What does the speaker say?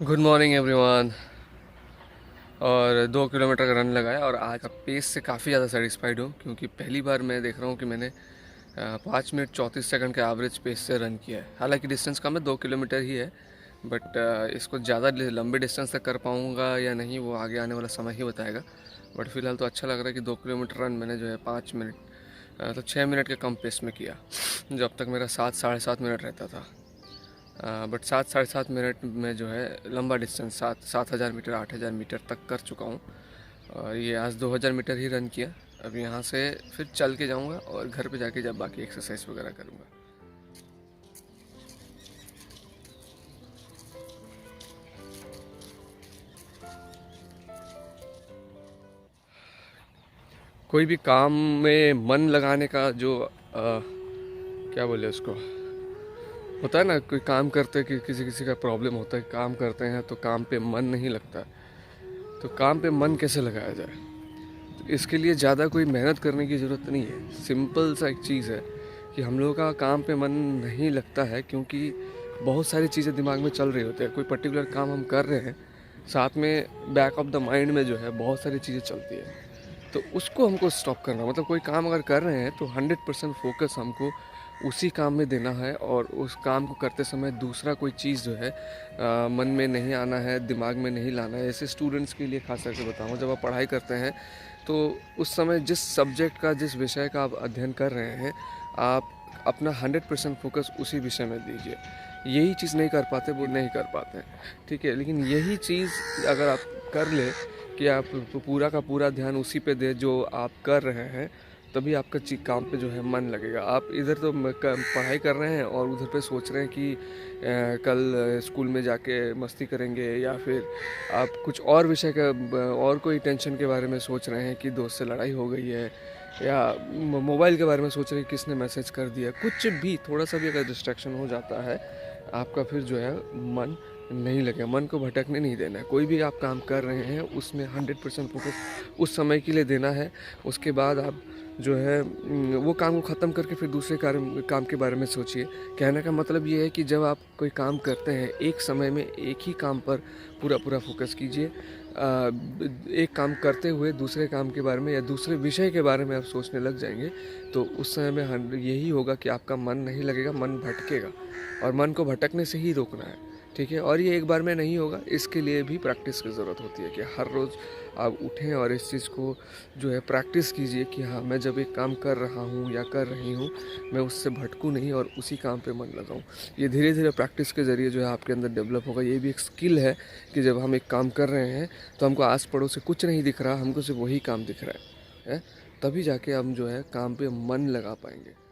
Good morning everyone. और 2 kilometre का run लगाया और आज का पेस से काफ़ी ज़्यादा सेटिस्फाइड हूँ क्योंकि पहली बार मैं देख रहा हूँ कि मैंने 5 मिनट 34 सेकंड के एवरेज पेस से रन किया है। हालांकि डिस्टेंस कम है, 2 किलोमीटर ही है, बट इसको ज़्यादा लंबे डिस्टेंस तक कर पाऊँगा या नहीं वो आगे आने वाला समय ही बताएगा। बट फिलहाल तो अच्छा लग रहा है कि 2 किलोमीटर रन मैंने जो है 5 मिनट तो 6 मिनट के कम पेस में किया, जब तक मेरा 7 साढ़े 7 मिनट रहता था। बट 7 साढ़े 7 मिनट में जो है लंबा डिस्टेंस 7,000 मीटर 8,000 मीटर तक कर चुका हूँ। और ये आज 2,000 मीटर ही रन किया। अब यहाँ से फिर चल के जाऊँगा और घर पे जाके जब बाकी एक्सरसाइज वगैरह करूँगा। कोई भी काम में मन लगाने का जो क्या बोले उसको, होता है ना, कोई काम करते कि किसी किसी का प्रॉब्लम होता है, काम करते हैं तो काम पे मन नहीं लगता। तो काम पे मन कैसे लगाया जाए, तो इसके लिए ज़्यादा कोई मेहनत करने की ज़रूरत नहीं है। सिंपल सा एक चीज़ है कि हम लोगों का काम पे मन नहीं लगता है क्योंकि बहुत सारी चीज़ें दिमाग में चल रही होती है। कोई पर्टिकुलर काम हम कर रहे हैं, साथ में बैक ऑफ द माइंड में जो है बहुत सारी चीज़ें चलती है, तो उसको हमको स्टॉप करना। मतलब कोई काम अगर कर रहे हैं तो 100% फोकस हमको उसी काम में देना है और उस काम को करते समय दूसरा कोई चीज़ जो है मन में नहीं आना है, दिमाग में नहीं लाना है। ऐसे स्टूडेंट्स के लिए खास करके बताऊँ, जब आप पढ़ाई करते हैं तो उस समय जिस सब्जेक्ट का, जिस विषय का आप अध्ययन कर रहे हैं, आप अपना 100% फोकस उसी विषय में दीजिए। यही चीज़ नहीं कर पाते वो नहीं कर पाते हैं, ठीक है। लेकिन यही चीज़ अगर आप कर ले कि आप पूरा का पूरा ध्यान उसी पे दे जो आप कर रहे हैं, तभी आपका काम पे जो है मन लगेगा। आप इधर तो पढ़ाई कर रहे हैं और उधर पे सोच रहे हैं कि कल स्कूल में जाके मस्ती करेंगे, या फिर आप कुछ और विषय का और कोई टेंशन के बारे में सोच रहे हैं कि दोस्त से लड़ाई हो गई है, या मोबाइल के बारे में सोच रहे हैं किसने मैसेज कर दिया। कुछ भी थोड़ा सा भी अगर डिस्ट्रैक्शन हो जाता है आपका, फिर जो है मन नहीं लगेगा। मन को भटकने नहीं देना है। कोई भी आप काम कर रहे हैं उसमें 100% फोकस उस समय के लिए देना है। उसके बाद आप जो है वो काम को ख़त्म करके फिर दूसरे काम के बारे में सोचिए। कहने का मतलब ये है कि जब आप कोई काम करते हैं, एक समय में एक ही काम पर पूरा पूरा फोकस कीजिए। एक काम करते हुए दूसरे काम के बारे में या दूसरे विषय के बारे में आप सोचने लग जाएंगे, तो उस समय में यही होगा कि आपका मन नहीं लगेगा, मन भटकेगा। और मन को भटकने से ही रोकना है, ठीक है। और ये एक बार में नहीं होगा, इसके लिए भी प्रैक्टिस की ज़रूरत होती है कि हर रोज़ आप उठें और इस चीज़ को जो है प्रैक्टिस कीजिए कि हाँ, मैं जब एक काम कर रहा हूँ या कर रही हूँ, मैं उससे भटकूँ नहीं और उसी काम पे मन लगाऊँ। ये धीरे धीरे प्रैक्टिस के ज़रिए जो है आपके अंदर डेवलप होगा। ये भी एक स्किल है कि जब हम एक काम कर रहे हैं तो हमको आस पड़ोस से कुछ नहीं दिख रहा, हमको सिर्फ वही काम दिख रहा है, तभी जाके हम जो है काम पे मन लगा पाएंगे।